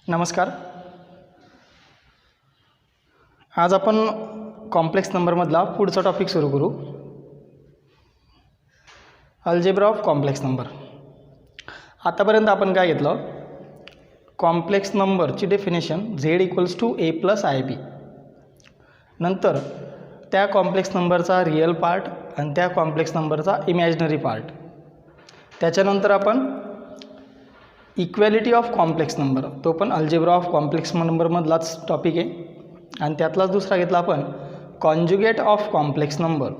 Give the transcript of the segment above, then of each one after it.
नमस्कार. आज आपण कॉम्प्लेक्स नंबरमधला पुढचा टॉपिक सुरू करू. Algebra of complex number. आतापर्यंत आपण काय घेतलं? कॉम्प्लेक्स नंबरची डेफिनेशन Z=A+IB. नंतर त्या कॉम्प्लेक्स नंबरचा रिअल पार्ट आणि त्या कॉम्प्लेक्स नंबरचा इमॅजिनरी पार्ट. त्याच्यानंतर आपण इक्वॅलिटी ऑफ कॉम्प्लेक्स नंबर, तो पण अल्जेब्रा ऑफ कॉम्प्लेक्स नंबरमधलाच टॉपिक आहे. आणि त्यातलाच दुसरा घेतला आपण कॉन्जुगेट ऑफ कॉम्प्लेक्स नंबर.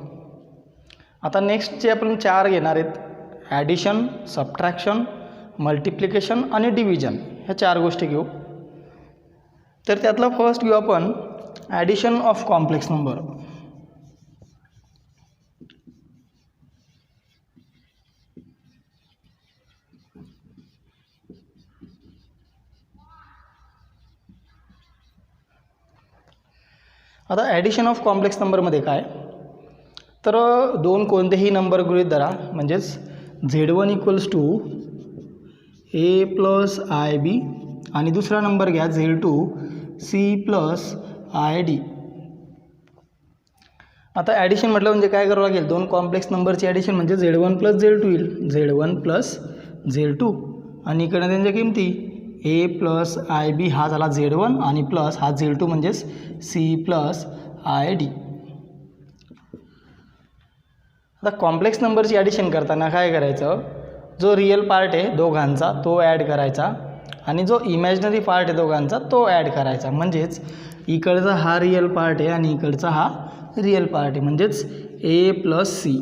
आता नेक्स्ट जे आपण 4 घेणार आहेत, ॲडिशन, सबट्रॅक्शन, मल्टिप्लिकेशन आणि डिव्हिजन, ह्या 4 गोष्टी घेऊ. तर त्यातला फर्स्ट घेऊ आपण ॲडिशन ऑफ कॉम्प्लेक्स नंबर. आता ॲडिशन ऑफ कॉम्प्लेक्स नंबरमध्ये काय, तर दोन कोणतेही नंबर गृहीत धरा, म्हणजेच Z1=A+IB आणि दुसरा नंबर घ्या Z2C+ID. आता ॲडिशन म्हटलं म्हणजे काय करावं लागेल? दोन कॉम्प्लेक्स नंबरची ॲडिशन म्हणजे Z1+Z2 येईल. Z1+Z2 आणि इकडे त्यांच्या किमती A+IB हा झाला Z1 आणि प्लस हा Z2 म्हणजेच C+ID. आता कॉम्प्लेक्स नंबरची ॲडिशन करताना काय करायचं? जो रिअल पार्ट आहे दोघांचा तो ॲड करायचा आणि जो इमॅजिनरी पार्ट आहे दोघांचा तो ॲड करायचा. म्हणजेच इकडचा हा रिअल पार्ट आहे आणि इकडचा हा रिअल पार्ट आहे, म्हणजेच A+C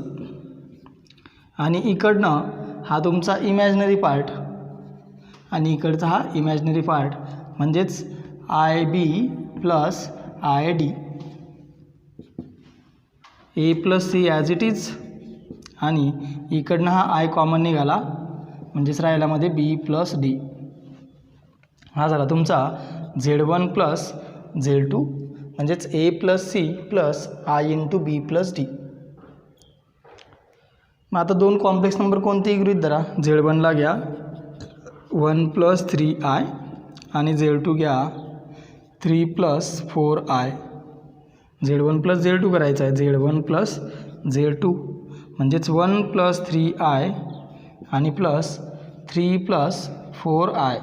आणि इकडनं हा तुमचा इमॅजिनरी पार्ट आणि इकडचा हा इमॅजिनरी पार्ट, म्हणजेच IB+ID. A+C as it is आणि इकडनं हा I कॉमन निघाला, म्हणजेच राहिल्यामध्ये B+D. हा झाला तुमचा Z1+Z2 म्हणजेच A+C+I×B+D. मग आता दोन कॉम्प्लेक्स नंबर कोणतेही गृहीत धरा. Z1ला घ्या 1+3I आणि Z2 घ्या 3+4I. Z1+Z2 करायचा आहे. Z1+Z2 म्हणजेच 1+3I आणि प्लस 3+4I.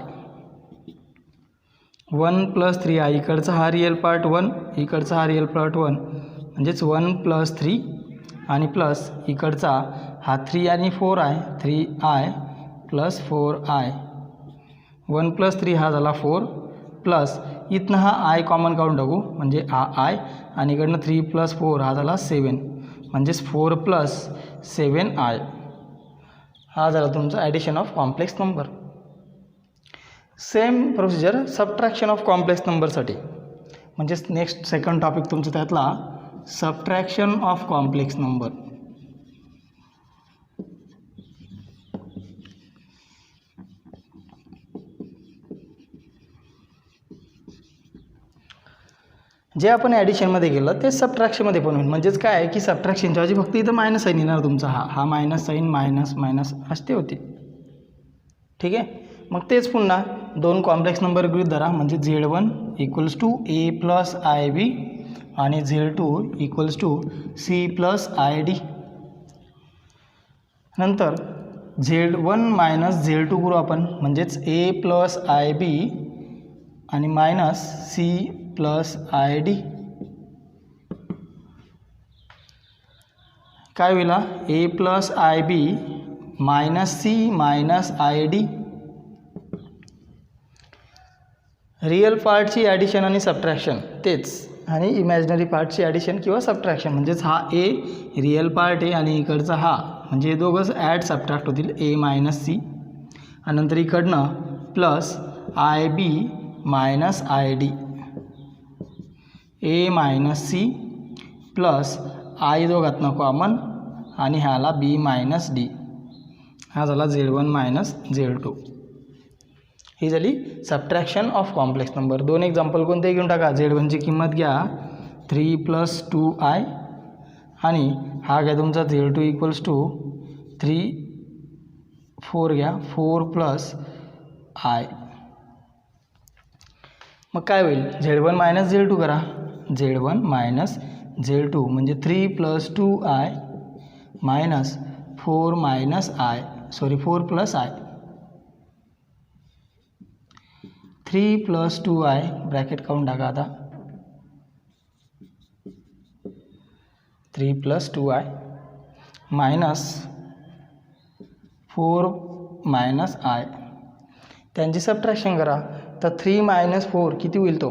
1+3I इकडचा हा रिअल पार्ट 1, इकडचा हा रिअल पार्ट 1, म्हणजेच 1+3 आणि प्लस इकडचा हा 3 आणि 4I, 3I+4I. 1+3 हा झाला 4 प्लस इथनं हा I कॉमन काढून टाकू, म्हणजे हा I आणि इकडनं 3+4 हा झाला 7, म्हणजेच 4+7I. हा झाला तुमचा addition of complex number. Same procedure subtraction of complex नंबरसाठी, म्हणजेच नेक्स्ट सेकंड टॉपिक तुमचं त्यातला सबट्रॅक्शन ऑफ कॉम्प्लेक्स नंबर. जे आपण ॲडिशनमध्ये केलं ते सबट्रॅक्शनमध्ये पण होईल. म्हणजेच काय आहे की सबट्रॅक्शनच्या ऐवजी फक्त इथं मायनस साईन येणार तुमचा. हा मायनस साईन मायनस मायनस असते होते. ठीक आहे. मग तेच पुन्हा दोन कॉम्प्लेक्स नंबर गृहीत धरा, म्हणजे Z1=A+IB आणि Z2=C+ID. नंतर Z1-Z2 करू आपण, म्हणजेच A+IB आणि मायनस C+ID. काय होईल? A+IB -C-ID. रिअल पार्टची ॲडिशन आणि सबट्रॅक्शन तेच, आणि इमॅजिनरी पार्टची ॲडिशन किंवा सबट्रॅक्शन, म्हणजेच हा A रिअल पार्ट आहे आणि इकडचा हा, म्हणजे हे दोघंच ॲड सबट्रॅक्ट होतील A - C. आणि नंतर इकडनं plus IB - ID, A - C plus I दोघातनं कॉमन आणि ह्याला B - D. हा झाला Z1 - Z2. ही झाली सबट्रॅक्शन ऑफ कॉम्प्लेक्स नंबर. दोन एक्झाम्पल कोणते घेऊन टाका. Z1ची किंमत घ्या 3+2I आणि हा घ्या तुमचा Z2=3 4 घ्या 4+I. मग काय होईल, Z1 मायनस Z2 करा. Z1 मायनस Z2 म्हणजे 3 + 2i minus 4 plus i. 3 + 2i bracket काढून टाका आता. 3 + 2i मायनस 4 - i. त्यांची सबट्रॅक्शन करा. तर 3 - 4 किती होईल, तो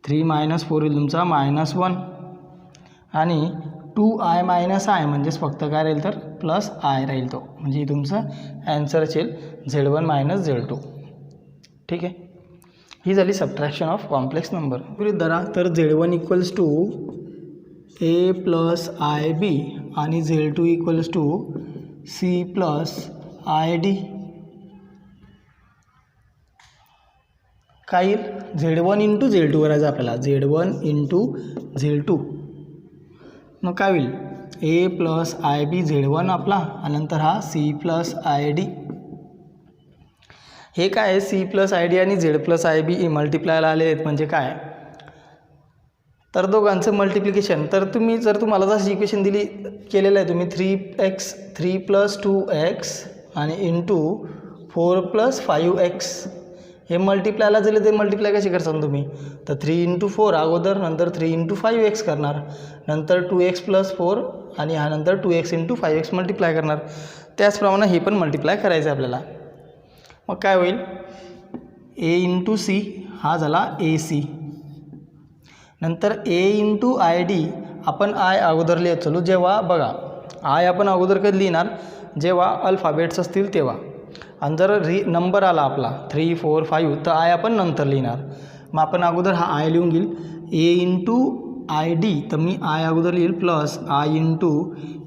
3 - 4 होईल तुमचा -1 आणि 2i - i म्हणजेच फक्त काय राहील तर प्लस i राहील तो, म्हणजे तुमचं ॲन्सर असेल Z1 - Z2. ठीक आहे, ही झाली सबट्रॅक्शन ऑफ कॉम्प्लेक्स नंबर. विरुद्ध धरा तर Z1 = a + ib आणि Z2 = c + id. काय येईल, Z1 × Z2 करायचं आपल्याला. Z1 × Z2 मग काय होईल, a + ib Z1 आपला आणि नंतर हा c + id. हे काय आहे, c + id आणि z + ib मल्टिप्लायला आले आहेत म्हणजे काय, तर दोघांचं मल्टिप्लिकेशन. तर तुम्हाला जशी इक्वेशन दिली केलेलं आहे तुम्ही 3 + 2x आणि इंटू 4 + 5x हे मल्टिप्लायला दिले, ते मल्टिप्लाय कसे करसान तुम्ही, तर 3 × 4 अगोदर, नंतर 3 × 5x करणार, नंतर 2x + 4 आणि हा नंतर 2x × 5x मल्टिप्लाय करणार. त्याचप्रमाणे हे पण मल्टिप्लाय करायचं आहे आपल्याला. मग काय होईल, a × c हा झाला ac. नंतर a × id आपण i अगोदर लिहित चलू. जेव्हा बघा i आपण अगोदर कधी लिहिणार, जेव्हा अल्फाबेट्स असतील तेव्हा. आणि जर नंबर आला आपला 3 4 5 तर i आपण नंतर लिहिणार. मग आपण अगोदर हा i लिहून घेईल. a × id तर मी i अगोदर लिहिल प्लस i ×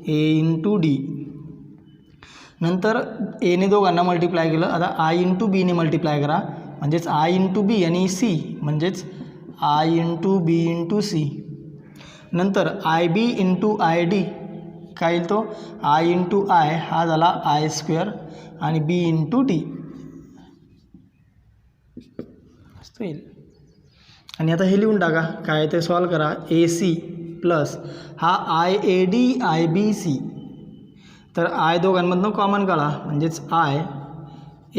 a × d. नंतर a ने दोघांना मल्टिप्लाय केलं, आता i × b ने मल्टिप्लाय करा म्हणजेच i × b आणि c म्हणजेच i × b × c. नंतर ib × id काय येईल, तो i × i हा झाला i² आणि b × d असं येईल. आणि आता हे लिहून टाका, काय ते सॉल्व करा. ac प्लस हा iad ibc, तर i दोघांमधनं कॉमन काढा म्हणजेच i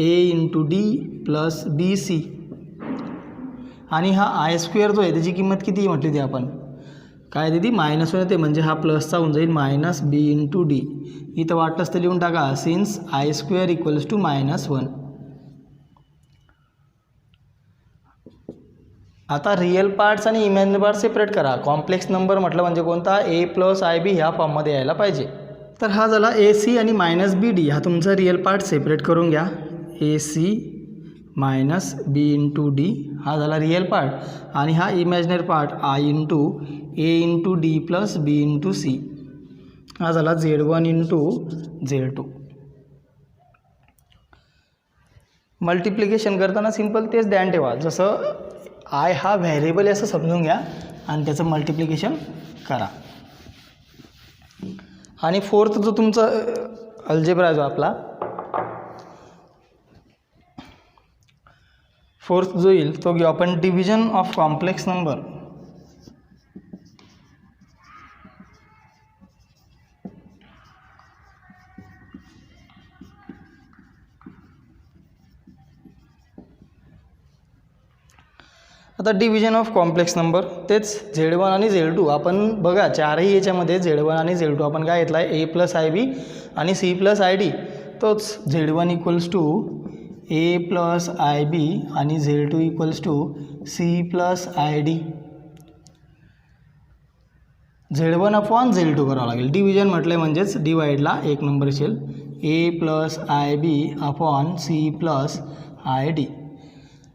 a × d plus bc आणि हा i² जो आहे त्याची किंमत किती म्हटली ती आपण, काय दिली, -1 येते म्हणजे हा प्लसचा होऊन जाईल -b × d. इथं वाटलंच तर लिहून टाका सिन्स i² = -1. आता रिअल पार्ट्स आणि इमॅजिनरी पार्ट्स सेपरेट करा. कॉम्प्लेक्स नंबर म्हटलं म्हणजे कोणता, a + ib ह्या फॉर्ममध्ये यायला पाहिजे. तर हा झाला ac आणि -bd, हा तुमचा रिअल पार्ट सेपरेट करून घ्या. ac -b × d हा झाला रिअल पार्ट आणि हा imaginary part i × a × d plus b × c हा झाला Z1 × Z2. मल्टिप्लिकेशन करताना सिंपल तेच ध्यान ठेवा, जसं i हा व्हेरिएबल असं समजून घ्या आणि त्याचं मल्टिप्लिकेशन करा. आणि फोर्थ जो तुमचा अल्जेब्रा जो आपला फोर्थ जो येईल तो घेऊ आपण डिव्हिजन ऑफ कॉम्प्लेक्स नंबर. आता डिव्हिजन ऑफ कॉम्प्लेक्स नंबर तेच Z1 आणि Z2 आपण बघा चारही याच्यामध्ये Z1 आणि Z2 आपण काय घेतला आहे, a + ib आणि c + id. तोच Z1 = a + ib आणि Z2 = c + id. Z1/Z2 करावं लागेल. डिव्हिजन म्हटलं म्हणजेच डिवाइडला एक नंबर असेल a + ib/c + id.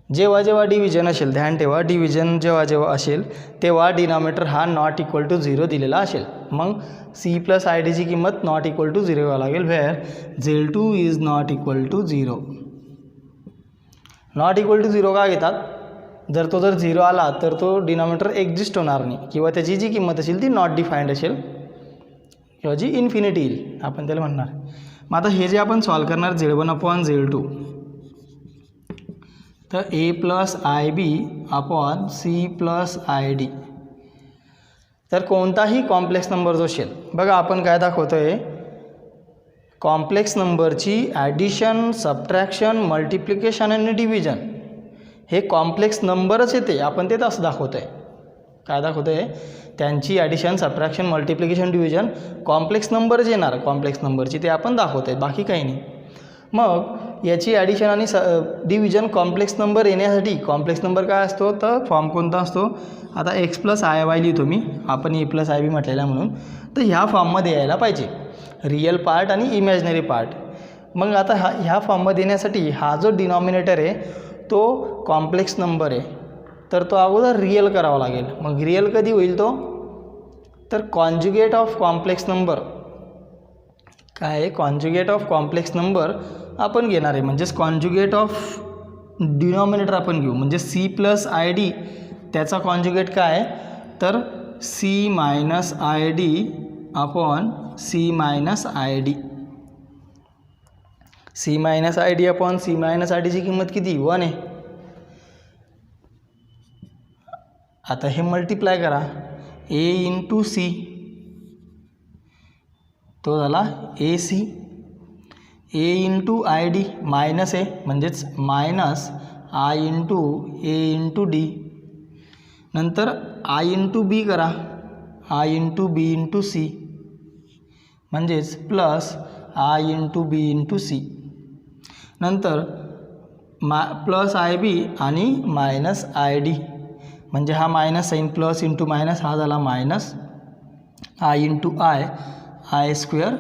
जेव्हा जेव्हा डिव्हिजन असेल, ध्यान ठेवा, डिव्हिजन जेव्हा जेव्हा असेल तेव्हा डिनॉमिनेटर हा ≠ 0 दिलेला असेल. मग c + id ची किंमत ≠ 0 व्हावं लागेल. Wear Z2 = ≠ 0. ≠ 0 का घेतात, जर 0 आला तर तो डिनॉमिनेटर एक्झिस्ट होणार नाही किंवा त्याची जी किंमत असेल ती नॉट डिफाईंड असेल किंवा जी इन्फिनिटी येईल आपण त्याला म्हणणार. मग आता हे जे आपण सॉल्व करणार Z1/Z2 तर A plus I B upon C plus I D. तर कोणताही कॉम्प्लेक्स नंबर जो असेल, बघा आपण काय दाखवतो आहे, कॉम्प्लेक्स नंबरची ॲडिशन, सबट्रॅक्शन, मल्टिप्लिकेशन आणि डिव्हिजन हे कॉम्प्लेक्स नंबरच येते, आपण ते तसं दाखवतो आहे. काय दाखवतो आहे, त्यांची addition, subtraction, multiplication, division complex नंबरच येणार, कॉम्प्लेक्स नंबरची ते आपण दाखवतो आहे, बाकी काही नाही. मग याची ॲडिशन आणि डिव्हिजन कॉम्प्लेक्स नंबर येण्यासाठी कॉम्प्लेक्स नंबर काय असतो, तर फॉर्म कोणता असतो, आता एक्स प्लस आय वाय लिहितो मी, आपण ए प्लस आय बी म्हटलेला म्हणून, तर ह्या फॉर्ममध्ये यायला पाहिजे, रिअल पार्ट आणि इमॅजिनरी पार्ट. मग आता ह्या फॉर्ममध्ये येण्यासाठी हा जो डिनॉमिनेटर आहे तो कॉम्प्लेक्स नंबर आहे, तर तो अगोदर रिअल करावा लागेल. मग रिअल कधी होईल तो, तर कॉन्जुगेट ऑफ कॉम्प्लेक्स नंबर काय आहे, कॉन्जुगेट ऑफ कॉम्प्लेक्स नंबर आपण घेणार आहे. म्हणजेच कॉन्जुगेट ऑफ डिनॉमिनेटर आपण घेऊ, म्हणजे सी प्लस आय डी त्याचा कॉन्जुगेट काय आहे, तर C minus I D upon C minus I D. C minus I D upon C minus I डीची किंमत किती, 1 आहे. आता हे मल्टिप्लाय करा, ए इंटू सी तो झाला ए C, A into I D minus आहे म्हणजेच minus I into A into D. नंतर आय इंटू बी करा, I into B into C म्हणजेच plus I into B into C. नंतर प्लस आय बी आणि minus I D, म्हणजे हा minus sign plus into minus हा झाला minus I into I, I square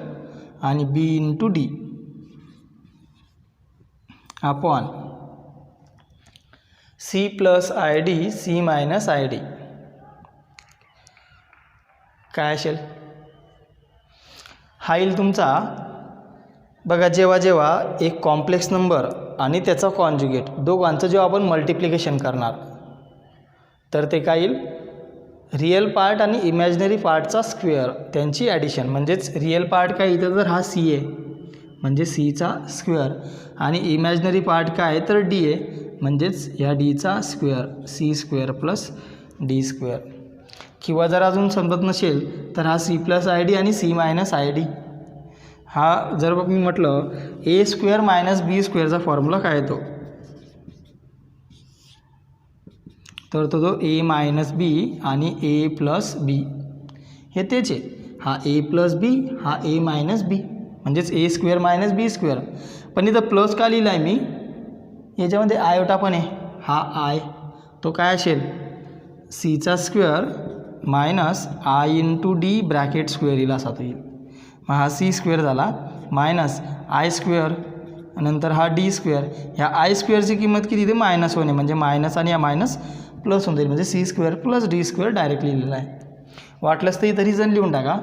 आणि B into D upon C plus I D C minus I D. काय असेल, हा येईल तुमचा, बघा जेव्हा जेव्हा एक कॉम्प्लेक्स नंबर आणि त्याचा कॉन्जुगेट दोघांचं जेव्हा आपण मल्टिप्लिकेशन करणार, तर ते काय येईल, रिअल पार्ट आणि इमॅजिनरी पार्टचा स्क्वेअर त्यांची ॲडिशन. म्हणजेच रिअल पार्ट काय इथं, तर हा सी आहे म्हणजे सीचा स्क्वेअर, आणि इमॅजिनरी पार्ट काय आहे, तर डी आहे म्हणजेच या डीचा square, C square plus D square. किंवा जर अजून समजत नसेल तर हा सी प्लस आय डी आणि सी मायनस आय डी, हा जर मी म्हटलं ए स्क्वेअर मायनस बी स्क्वेअरचा फॉर्म्युला काय येतो, तर तो जो ए मायनस बी आणि ए प्लस बी हे तेच आहे. हा ए प्लस बी, हा ए मायनस बी म्हणजेच ए स्क्वेअर मायनस बी स्क्वेअर. पण इथं प्लस का लिहिला आहे मी, याच्यामध्ये आयोटा पण आहे, हा आय तो काय असेल, सीचा square minus I into D bracket square येईल असा तो येईल. मग हा सी स्क्वेअर झाला मायनस आय स्क्वेअर, नंतर हा डी स्क्वेअर, ह्या आय स्क्वेअरची किंमत किती, ते मायनस 1 आहे म्हणजे मायनस आणि या मायनस प्लस होऊन जाईल, म्हणजे C square plus D square direct लिहिलेला आहे. वाटलंच तर इथं रिझन लिहून टाका,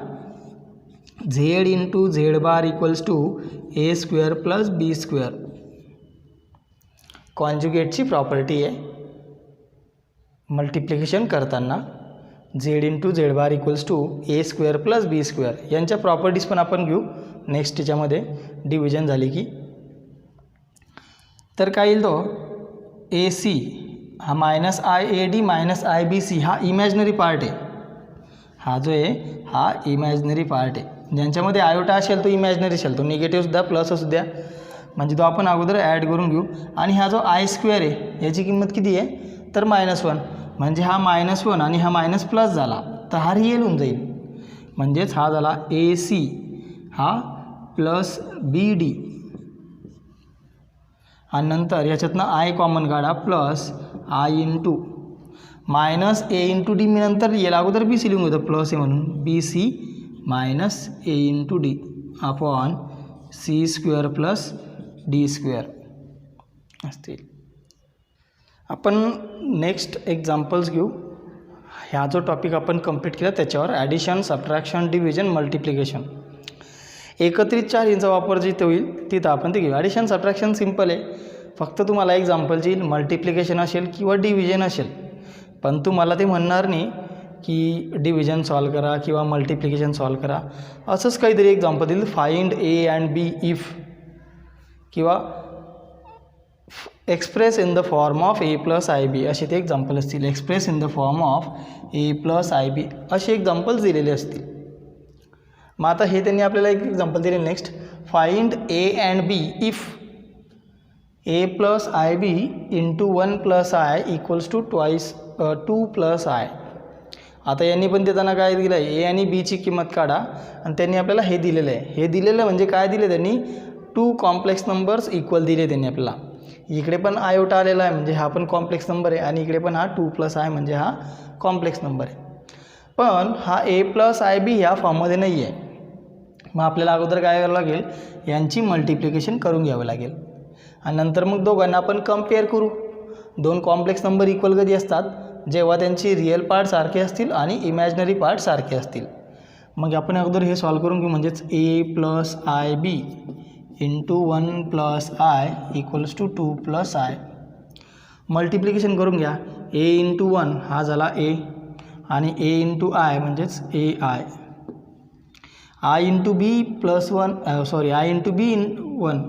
Z into Z bar equals to A square plus B square. कॉन्जुगेटची प्रॉपर्टी आहे मल्टिप्लिकेशन करताना, Z into Z bar equals to A square plus B square. यांच्या प्रॉपर्टीज पण आपण घेऊ नेक्स्ट याच्यामध्ये डिव्हिजन झाली की. तर काय येईल तो, ए सी हा minus i a d minus i b c हा इमॅजिनरी पार्ट आहे, हा जो आहे हा इमॅजिनरी पार्ट आहे. ज्यांच्यामध्ये आयोटा असेल तो इमॅजिनरी असेल, तो निगेटिव्हसुद्धा प्लस असुद्धा, म्हणजे तो आपण अगोदर ॲड करून घेऊ. आणि हा जो आय स्क्वेअर आहे याची किंमत किती आहे, तर -1, म्हणजे हा -1 आणि हा मायनस प्लस झाला तर हा रिअल होऊन जाईल. म्हणजेच हा झाला ए सी हा प्लस बी डी, आणि नंतर याच्यातनं आय कॉमन काढा plus I into minus a into d. मी नंतर याला अगोदर बी सी लिहून होतं प्लस आहे म्हणून, b c minus a into D upon c square plus D square असतील. आपण नेक्स्ट एक्झाम्पल्स घेऊ. ह्या जो टॉपिक आपण कंप्लीट केला त्याच्यावर ॲडिशन, सबट्रॅक्शन, डिव्हिजन, मल्टिप्लिकेशन, एकत्रित 4 यांचा वापर जिथे होईल तिथं आपण ते घेऊ. ॲडिशन सबट्रॅक्शन सिम्पल आहे, फक्त तुम्हाला एक्झाम्पलची मल्टिप्लिकेशन असेल किंवा डिव्हिजन असेल, पण तुम्हाला ते म्हणणार नाही की डिव्हिजन सॉल्व करा किंवा मल्टिप्लिकेशन सॉल्व करा. असंच काहीतरी एक्झाम्पल दिलं, find A and B if, किंवा express in the form of A plus I b असे ते एक्झाम्पल असतील. Express in the form of A plus I b असे एक्झाम्पल्स दिलेले असतील. मग आता हे त्यांनी आपल्याला एक एक्झाम्पल दिले. Next, find A and B if A plus I B into 1 plus I equals to 2 plus I. आता यांनी पण देताना काय दिलं आहे, ए आणि बीची किंमत काढा आणि त्यांनी आपल्याला हे दिलेलं आहे. हे दिलेलं म्हणजे काय दिले त्यांनी, 2 कॉम्प्लेक्स नंबर्स इक्वल दिले त्यांनी आपल्याला. इकडे पण आयोटा आलेला आहे म्हणजे हा पण कॉम्प्लेक्स नंबर आहे आणि इकडे पण हा 2 प्लस आय म्हणजे हा कॉम्प्लेक्स नंबर आहे. पण हा ए प्लस आय बी ह्या फॉर्ममध्ये नाही आहे. मग आपल्याला अगोदर काय करावं लागेल, यांची मल्टिप्लिकेशन करून घ्यावं लागेल आणि नंतर मग दोघांना आपण कम्पेअर करू. 2 कॉम्प्लेक्स नंबर इक्वल कधी असतात, जेव्हा त्यांची रिअल पार्ट सारखे असतील आणि इमॅजिनरी पार्ट सारखे असतील. मग आपण अगोदर हे सॉल्व करून घेऊ. म्हणजेच a plus I B into 1 plus I equals to 2 plus i. Multiplication करून घ्या. ए इंटू 1 हा झाला ए आणि ए इंटू आय म्हणजेच a i. I into b plus 1 i into b 1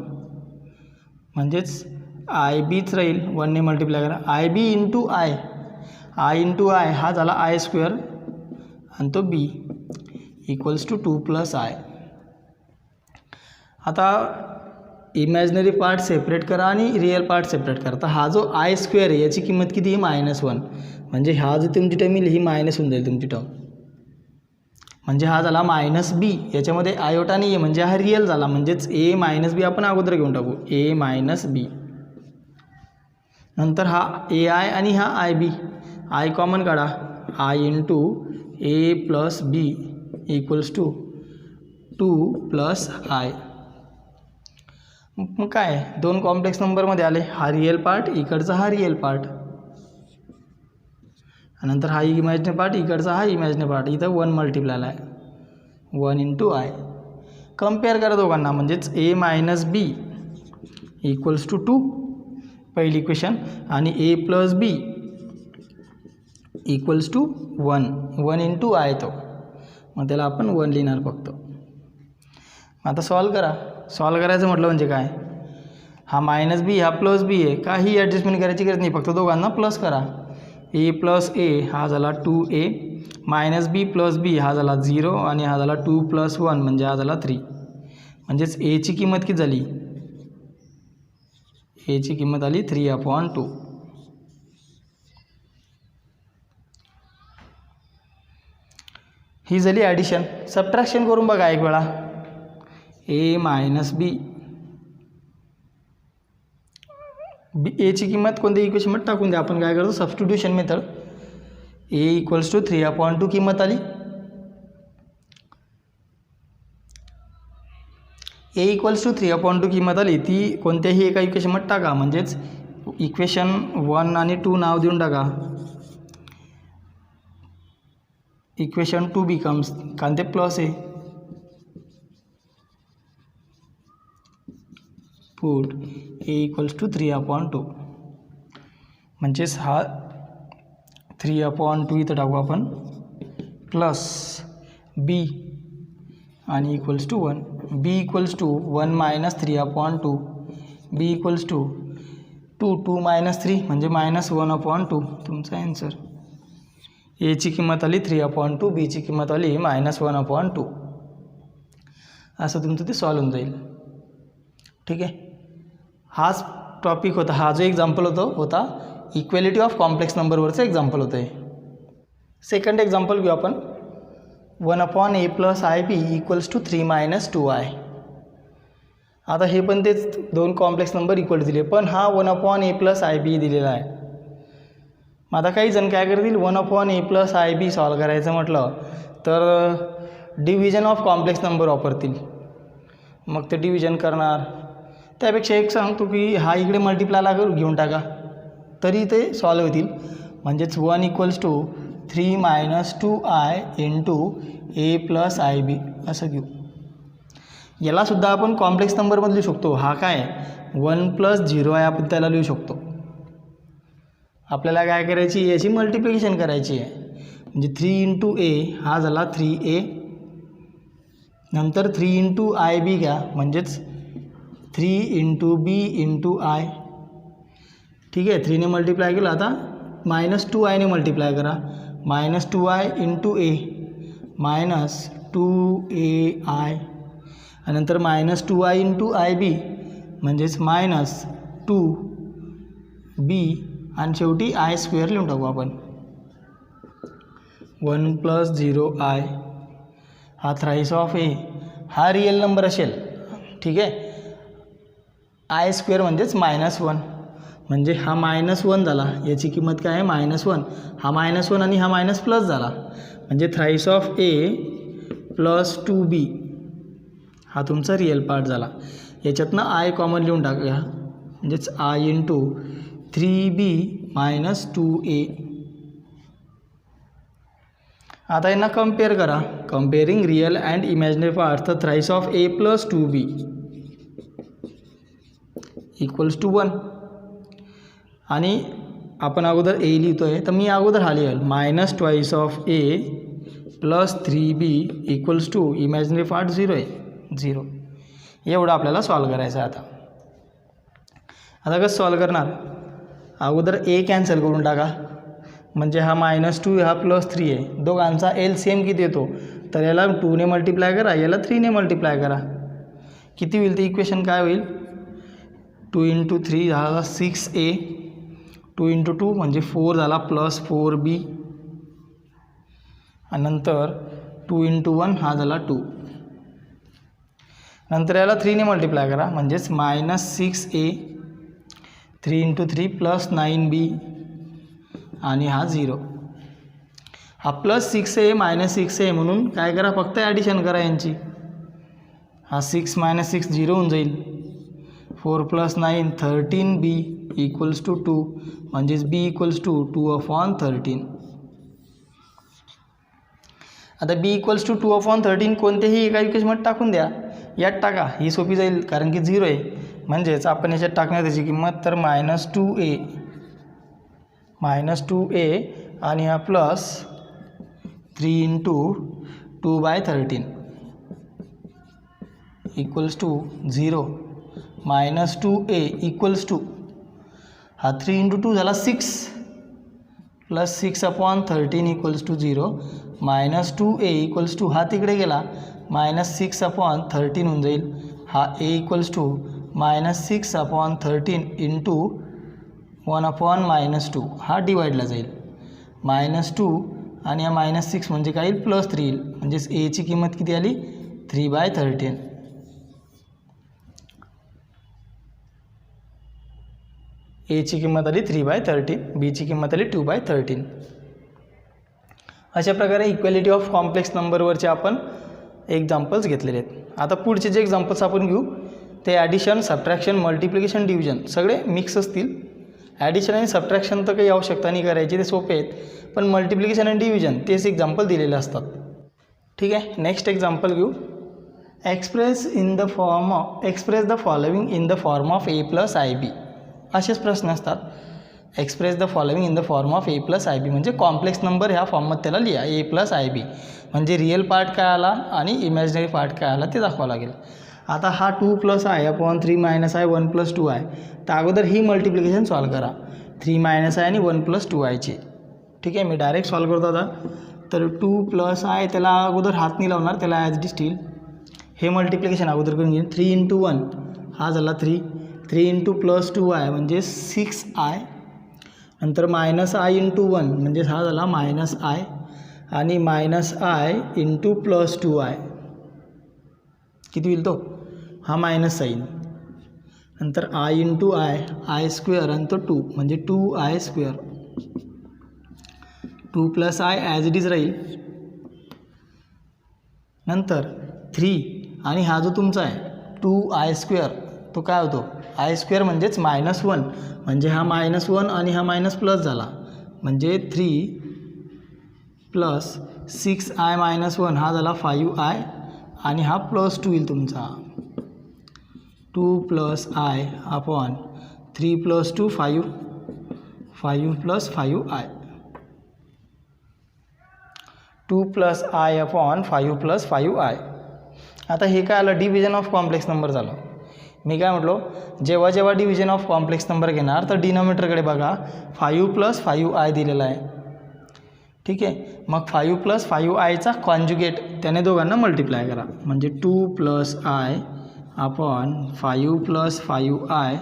म्हणजेच आय बीच राहील, 1ने मल्टिप्लाय करा. I B into I, i into i हा झाला आय स्क्वेअर आणि तो b equals to 2 plus I. आता इमॅजिनरी पार्ट सेपरेट करा आणि रिअल पार्ट सेपरेट करा. तर हा जो आय स्क्वेअर आहे याची किंमत किती आहे, -1. म्हणजे हा जो तुमची टर्म येईल ही मायनस होऊन जाईल तुमची टर्म. म्हणजे हा झाला मायनस बी, याच्यामध्ये आयोटा नाही आहे म्हणजे हा रिअल झाला. म्हणजेच ए मायनस बी आपण अगोदर घेऊन टाकू, ए मायनस बी. नंतर हा ए आय आणि हा आय बी, आय कॉमन काढा. I into A plus B equals to 2 plus I. मग काय 2 कॉम्प्लेक्स नंबरमध्ये आले, हा रिअल पार्ट इकडचा हा रिअल पार्ट आणि नंतर हा इमॅजिनरी पार्ट इकडचा हा इमॅजिनरी पार्ट. इथं 1 मल्टिप्लाय आहे, 1 इंटू आय. कम्पेअर करा दोघांना. म्हणजेच a minus b equals to 2 पहिली इक्वेशन आणि a plus B equals to 1 into i तो. मग त्याला आपण 1 लिहिणार फक्त. आता सॉल्व करा. सॉल्व करायचं म्हटलं म्हणजे काय, हा मायनस बी हा प्लस बी आहे, काही ॲडजस्टमेंट करायची गरज नाही, फक्त दोघांना प्लस करा. ए प्लस ए हा झाला 2a, मायनस बी प्लस बी हा झाला 0 आणि हा झाला 2 प्लस 1 म्हणजे हा झाला 3. म्हणजेच एची किंमत किती झाली, एची किंमत आली 3/2. ही झाली ॲडिशन. सबट्रॅक्शन करून बघा एक वेळा. ए मायनस बी, एची किंमत कोणत्या इक्वेशनमध्ये टाकून द्या. आपण काय करतो, substitution method. A equals to 3/2 किंमत आली. ए इक्वल्स टू 3/2 किंमत आली, ती कोणत्याही एका इक्वेशनमध्ये टाका. म्हणजेच इक्वेशन 1 आणि 2 नाव देऊन टाका. इक्वेशन 2 बिकम्स, कारण ते प्लस आहे, पुट ए इक्वल्स टू 3/2. म्हणजेच हा 3/2 इथं टाकू आपण, प्लस बी आणि equals to 1. B equals to 1 minus 3/2. B equals to 2 minus 3 म्हणजे -1/2. तुमचा आन्सर. एची किंमत आली 3/2, बीची किंमत आली -1/2. असं तुमचं ते सॉल्व होऊन जाईल. ठीक आहे. हाच टॉपिक होता, हा जो एक्झाम्पल होता इक्वेलिटी ऑफ कॉम्प्लेक्स नंबरवरचं एक्झाम्पल होतं आहे. सेकंड एक्झाम्पल घेऊ आपण. 1/a plus I B equals to 3 - 2i. आता हे पण तेच 2 कॉम्प्लेक्स नंबर इक्वल दिले, पण हा 1/a प्लस आय बी दिलेला आहे. मग आता काही जण काय करतील, 1/a plus I B solve करायचं म्हटलं तर डिव्हिजन ऑफ कॉम्प्लेक्स नंबर वापरतील. मग ते डिव्हिजन करणार. त्यापेक्षा एक सांगतो की हा इकडे मल्टिप्लायला घेऊन टाका तरी ते सॉल्व होतील. म्हणजेच 1 equals to 3 - 2i into A plus I B असं घेऊ. यालासुद्धा आपण कॉम्प्लेक्स नंबरमध्ये लिहू शकतो. हा काय 1 + 0 आहे, आपण त्याला लिहू शकतो. आपल्याला काय करायची, याची मल्टिप्लिकेशन करायची आहे. म्हणजे 3 इंटू ए हा झाला 3a, नंतर 3 इंटू आय बी घ्या, म्हणजेच 3 इंटू बी इंटू आय ठीक आहे. 3ने मल्टिप्लाय केलं. आता -2i ने मल्टिप्लाय करा. -2i इंटू ए -2ai आणि नंतर -2i इंटू आय बी म्हणजेच -2b आणि शेवटी आय स्क्वेअर लिहून टाकू आपण. 1 + 0i हा थ्राईस ऑफ ए हा रिअल नंबर असेल. ठीक आहे. आय स्क्वेअर म्हणजेच -1 म्हणजे हा -1 झाला. याची किंमत काय आहे? -1. हा -1 आणि हा मायनस प्लस झाला म्हणजे thrice of A plus 2b हा तुमचा रिअल पार्ट झाला. याच्यातनं आय कॉमन लिहून टाकूया म्हणजेच आय इंटू 3b - 2a. आता यांना कम्पेअर करा. Comparing real and imaginary parts तर thrice of A plus 2b equals to 1 आणि आपण अगोदर ए लिहितो आहे तर मी अगोदर हा लिहेल -2 of A plus 3b equals to imaginary part 0 आहे 0. एवढं आपल्याला सॉल्व करायचं आहे. आता कसं सॉल्व करणार? अगोदर ए कॅन्सल करून टाका म्हणजे हा -2 हा +3 आहे. दोघांचा LCM किती येतो? तर याला 2ने मल्टिप्लाय करा, याला 3ने मल्टिप्लाय करा. किती होईल? ते इक्वेशन काय होईल? 2 × 3 झाला 6a, 2 × 2 म्हणजे 4 झाला प्लस 4b आणि नंतर 2 × 1 हा झाला 2. नंतर याला 3ने मल्टिप्लाय करा म्हणजेच -6a, 3 × 3 + 9b आणि हा 0. हा +6a -6a म्हणून काय करा? फक्त ॲडिशन करा यांची. हा 6 - 6 0 होऊन जाईल. 4 + 9 13b इक्वल्स टू 2 म्हणजेच b इक्वल्स टू 2/13. आता b इक्वल्स टू 2/13 कोणत्याही एका इक्वेशनमध्ये टाकून द्या. यात टाका, ही सोपी जाईल कारण की 0 आहे. म्हणजेच आपण याच्यात टाकणार त्याची किंमत तर -2a आणि हा plus 3 × 2/13 equals to 0. -2a equals to हा 3 × 2 झाला 6 plus 6/13 equals to 0. -2a equals to हा तिकडे गेला -6/13 होऊन जाईल. हा a इक्वल्स टू -6/13 इंटू 1/-2 हा डिवाईडला जाईल. -2 आणि हा -6 म्हणजे काय येईल? +3 येईल. म्हणजेच एची किंमत किती आली? 3/13. एची किंमत आली 3/13, बीची किंमत आली 2/13. अशा प्रकारे इक्वॅलिटी ऑफ कॉम्प्लेक्स नंबरवरचे आपण एक्झाम्पल्स घेतलेले आहेत. आता पुढचे जे एक्झाम्पल्स आपण घेऊ ते ॲडिशन, सबट्रॅक्शन, मल्टिप्लिकेशन, डिव्हिजन सगळे मिक्स असतील. ॲडिशन आणि सबट्रॅक्शन तर काही आवश्यकता नाही करायची, ते सोपे आहेत. पण मल्टिप्लिकेशन आणि डिव्हिजन तेच एक्झाम्पल दिलेले असतात. ठीक आहे. नेक्स्ट एक्झाम्पल घेऊ. Express the following in the form of a + ib. असेच प्रश्न असतात. Express the following in the form of a + ib म्हणजे कॉम्प्लेक्स नंबर ह्या फॉर्ममध्ये त्याला लिहा a + ib म्हणजे रिअल पार्ट काय आला आणि इमॅजिनरी पार्ट काय आला ते दाखवावं लागेल. आता हा 2 + i/3 - i 1 + 2i. तर अगोदर ही मल्टिप्लिकेशन सॉल्व करा 3 - i आणि 1 + 2i. ठीक आहे. मी डायरेक्ट सॉल्व करतो आता. तर 2 + i त्याला अगोदर हात नाही लावणार, त्याला ॲज इट स्टील हे मल्टिप्लिकेशन अगोदर करून घेईन. 3 × 1 हा झाला 3, 3 × +2i म्हणजे 6i. नंतर -i × 1 म्हणजे हा झाला -i आणि -i इंटू +2i किती होईल तो? हा मायनस साईन. नंतर i इंटू i स्क्वेअर आणि तो 2 म्हणजे 2i². 2 + i as it is राहील. नंतर 3 आणि हा जो तुमचा आहे 2i² तो काय होतो? i² म्हणजेच -1 म्हणजे हा -1 आणि हा मायनस प्लस झाला म्हणजे 3 + 6i - 1 हा झाला 5i आणि हा +2 येईल तुमचा. 2 + i/3 + 2 5, 5 + 5i. 2 + i/5 + 5i. आता हे काय आलं? डिव्हिजन ऑफ कॉम्प्लेक्स नंबर झालं. मी काय म्हटलो, जेव्हा जेव्हा डिव्हिजन ऑफ कॉम्प्लेक्स नंबर घेणार तर डिनॉमिनेटरकडे बघा 5 + 5i दिलेला आहे. ठीक आहे, मग 5 + 5iचा कॉन्जुगेट त्याने दोघांना मल्टिप्लाय करा, म्हणजे 2 + i upon 5 + 5i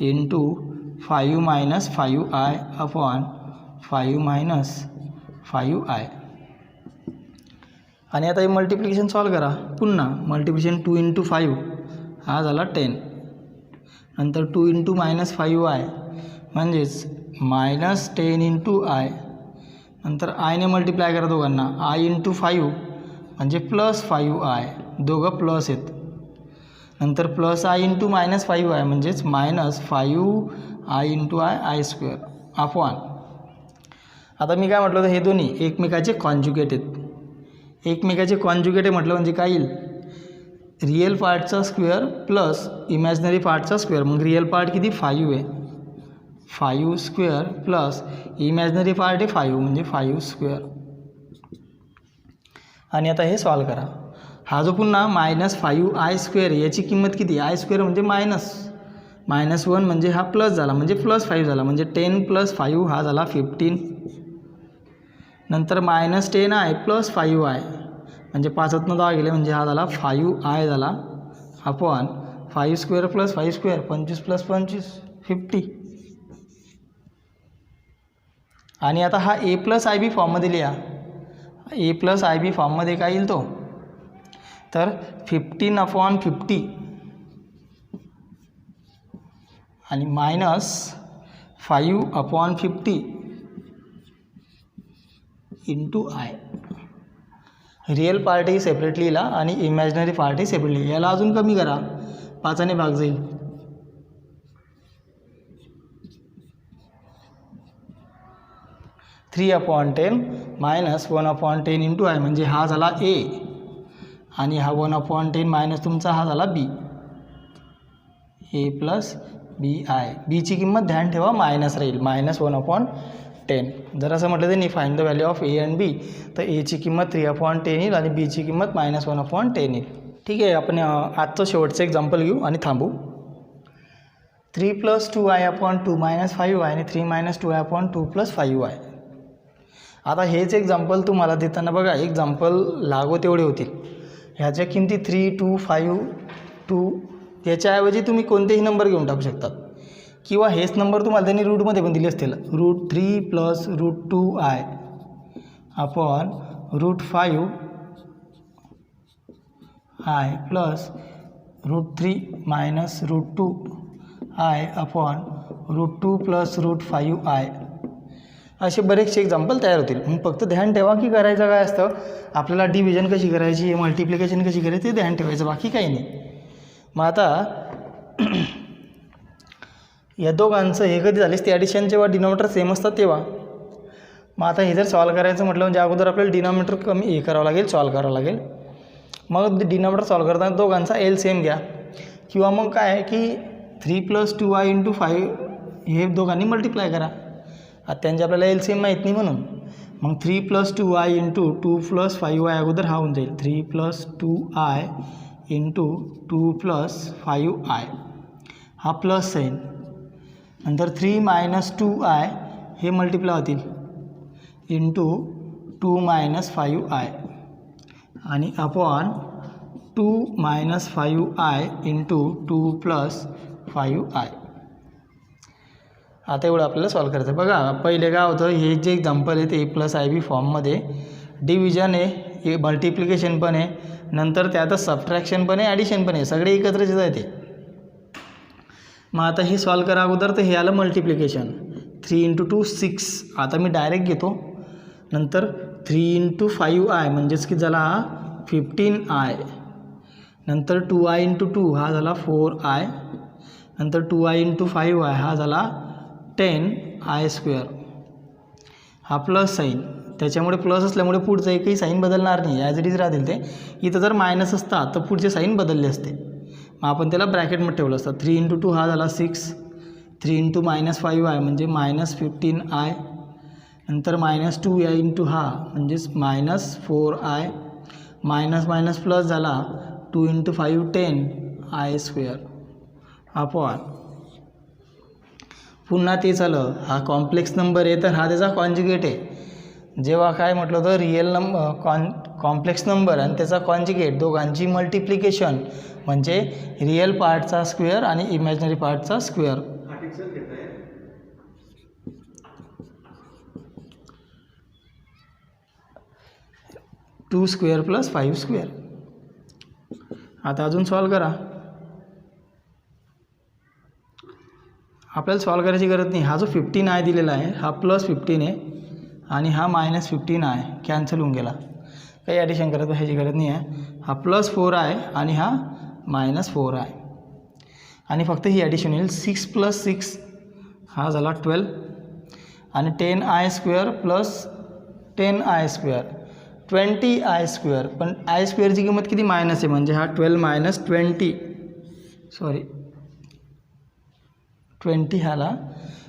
into 5 - 5i upon 5 - 5i. आणि आता हे मल्टिप्लिकेशन सॉल्व करा. पुन्हा मल्टिप्लिकेशन 2 × 5 हा झाला 10, नंतर 2 × -5i म्हणजेच -10 × i, नंतर आयने मल्टिप्लाय करा दोघांना, i × 5 म्हणजे +5i, दोघं प्लस आहेत, नंतर +i × -5i म्हणजेच -5i × i² अपॉन. आता मी काय म्हटलं होतं, हे दोन्ही एकमेकाचे कॉन्जुगेट आहेत. एकमेकाचे कॉन्जुगेट आहे म्हटलं म्हणजे काय येईल, रिअल पार्टचा स्क्वेअर प्लस इमॅजिनरी पार्टचा स्क्वेअर. मग रिअल पार्ट किती 5 आहे, 5² प्लस इमॅजिनरी पार्ट आहे 5 म्हणजे 5². आणि आता हे सॉल्व करा. हा जो पुन्हा -5i² याची किंमत किती, i² म्हणजे -1 म्हणजे हा प्लस झाला म्हणजे +5 झाला, म्हणजे 10 + 5 हा झाला 15. नंतर -10i + 5i म्हणजे 5तनं 10 गेले म्हणजे हा झाला 5i झाला अपॉन 5² + 5² 25 + 25 50. आणि आता हा a + ib फॉर्ममध्ये लिहा. a + ib फॉर्ममध्ये काय येईल तो, तर 15/50 आणि -5/50 इंटू i. रिअल पार्टही सेपरेटली लिहिला आणि इमॅजिनरी पार्टही सेपरेटली. याला अजून कमी करा, 5ने भाग जाईल. (3/10 - 1/10 इंटू i म्हणजे हा झाला a आणि हा 1/10 मायनस तुमचा हा झाला b. a + bi. बीची किंमत ध्यान ठेवा मायनस राहील, -1/10. जर असं म्हटलं त्यांनी find the value of a and b, तर aची किंमत 3/10 येईल आणि बीची किंमत -1/10 येईल. ठीक आहे, आपण आजचं शेवटचं एक्झाम्पल घेऊ आणि थांबू. 3 + 2i अपॉन 2 - 5i आणि 3 - 2i अपॉन 2 + 5i. आता हेच एक्झाम्पल तुम्हाला देताना बघा एक्झाम्पल लागू तेवढे होतील. ह्याच्या किमती 3, 2, 5, 2 याच्याऐवजी तुम्ही कोणतेही नंबर घेऊन टाकू शकतात, किंवा हेच नंबर तुम्हाला त्यांनी रूटमध्ये पण दिले असतील. √3 + √2i upon √5i plus √3 - √2i upon √2 + √5i. असे बरेचसे एक्झाम्पल तयार होतील. मग फक्त ध्यान ठेवा की करायचं काय असतं, आपल्याला डिव्हिजन कशी करायची, मल्टिप्लिकेशन कशी करायची ते ध्यान ठेवायचं, बाकी काही नाही. मग आता या दोघांचं हे कधी झालेस ते ॲडिशन जेव्हा डिनॉमिनेटर सेम असतात तेव्हा. मग आता हे जर सॉल्व करायचं म्हटलं म्हणजे अगोदर आपल्याला डिनॉमिनेटर कमी हे करावं लागेल, सॉल्व करावं लागेल. मग डिनॉमिनेटर सॉल्व करताना दोघांचा LCM घ्या, किंवा मग काय आहे की 3 + 2i × 5 हे दोघांनी मल्टिप्लाय करा. आता त्यांचे आपल्याला LCM माहीत नाही म्हणून मग 3 + 2i × 2 + 5i अगोदर हा होऊन जाईल. 3 + 2i × 2 + 5i हा प्लस साईन, नंतर 3 - 2i हे मल्टिप्लाय होतील इंटू 2 - 5i आणि अपॉन 2 - 5i × 2 + 5i. आता एवढं आपल्याला सॉल्व करायचं. बघा पहिले काय होतं, हे जे एक्झाम्पल आहे ते a + ib फॉर्ममध्ये डिव्हिजन आहे, मल्टिप्लिकेशन पण आहे, नंतर त्यातच सबट्रॅक्शन पण आहे, ॲडिशन पण आहे, सगळे एकत्रच येत आहे ते. मग आता हे सॉल्व करा अगोदर, तर हे आलं मल्टिप्लिकेशन. 3 × 2 6. आता मी डायरेक्ट घेतो, नंतर 3 × 5i म्हणजेच की झाला हा 15i, नंतर 2i × 2 हा झाला 4i, नंतर 2i × 5i हा झाला 10i². हा प्लस साईन, त्याच्यामुळे प्लस असल्यामुळे पुढचं एकही साईन बदलणार नाही, ॲज इट इज राहतील ते. इथं जर मायनस असतात तर पुढचे साईन बदलले असते, मग आपण त्याला ब्रॅकेटमध्ये ठेवलं असतं. 3 × 2 हा झाला 6, 3 × -5i म्हणजे -15i, नंतर -2i × हा म्हणजेच -4i, मायनस मायनस प्लस झाला 2 × 5 10i². अपॉन पुन्हा तेच आलं, हा कॉम्प्लेक्स नंबर आहे तर हा त्याचा कॉन्जुगेट आहे. जेव्हा काय म्हटलं होतं रिअल नंबर कॉम्प्लेक्स नंबर आणि त्याचा कॉन्जुगेट दोघांची मल्टिप्लिकेशन म्हणजे रिअल पार्टचा स्क्वेअर आणि इमॅजिनरी पार्टचा स्क्वेअर. 2 square plus 5 square. आता अजून सॉल्व करा. आपल्याला सॉल्व करायची गरज नाही. हा जो 15 आहे दिलेला आहे हा प्लस 15 आहे आणि हा मायनस 15 आहे, कॅन्सल होऊन गेला. काही ॲडिशन करत बसायची गरज नाही आहे. हा प्लस 4 आहे आणि हा मायनस 4 आहे आणि फक्त ही ॲडिशन येईल. 6 प्लस 6 हा झाला 12 आणि 10i square plus 10i square 20i square. पण आय स्क्वेअरची किंमत किती मायनस आहे म्हणजे हा 12 मायनस 20 ह्याला.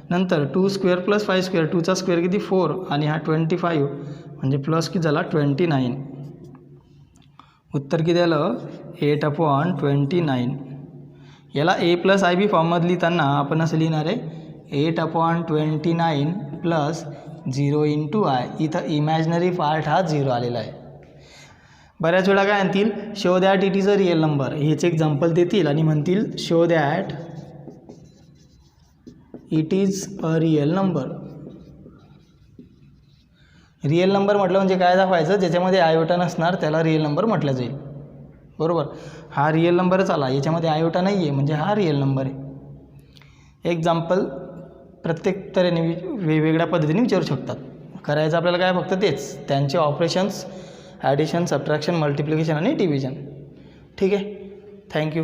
नंतर 2 स्क्वेअर प्लस 5 स्क्वेअर 2चा स्क्वेअर किती 4 आणि हा 25 म्हणजे प्लस किती झाला 29. उत्तर किती आलं 8/29. याला a प्लस आय बी फॉर्ममध्ये लिहिताना आपण असं लिहिणार आहे 8/29 प्लस 0 × i. इथं इमॅजिनरी पार्ट हा 0 आलेला आहे. बऱ्याच वेळा काय म्हणतील show that it is a real number. हेच एक्झाम्पल देतील आणि म्हणतील show that it is a real number. Real number म्हटलं म्हणजे काय दाखवायचं ज्याच्यामध्ये आयोटा नसणार त्याला रिअल नंबर म्हटलं जाईल. बरोबर. हा रिअल नंबरच आला, याच्यामध्ये आयोटा नाही आहे म्हणजे हा रिअल नंबर आहे. एक्झाम्पल प्रत्येक तऱ्हेने वेगवेगळ्या पद्धतीने विचारू शकतात. करायचं आपल्याला काय फक्त तेच त्यांचे ऑपरेशन्स ॲडिशन सबट्रॅक्शन मल्टिप्लिकेशन आणि डिव्हिजन. ठीक आहे. थँक्यू.